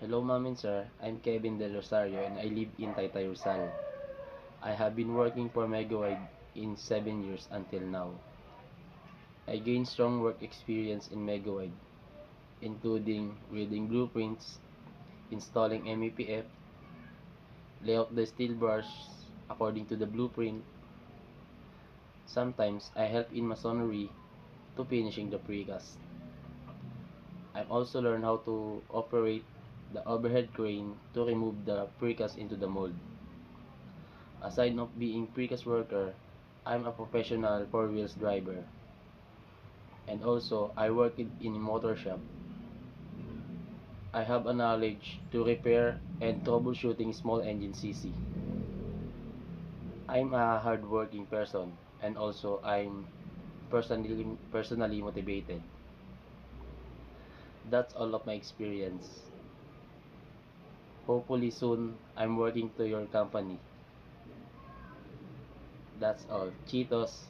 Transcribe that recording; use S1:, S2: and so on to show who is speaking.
S1: Hello, ma'am and sir. I'm Kevin Del Rosario and I live in Taytay Rizal. I have been working for Megawide in 7 years until now. I gained strong work experience in Megawide, including reading blueprints, installing MEPF, layout the steel bars according to the blueprint. Sometimes I help in masonry to finishing the precast. I've also learned how to operate the overhead crane to remove the precast into the mold. Aside of being precast worker, I'm a professional four wheels driver. And also, I work in a motor shop. I have a knowledge to repair and troubleshooting small engine CC. I'm a hardworking person and also I'm personally motivated. That's all of my experience. Hopefully soon I'm working to your company. That's all. Cheetos.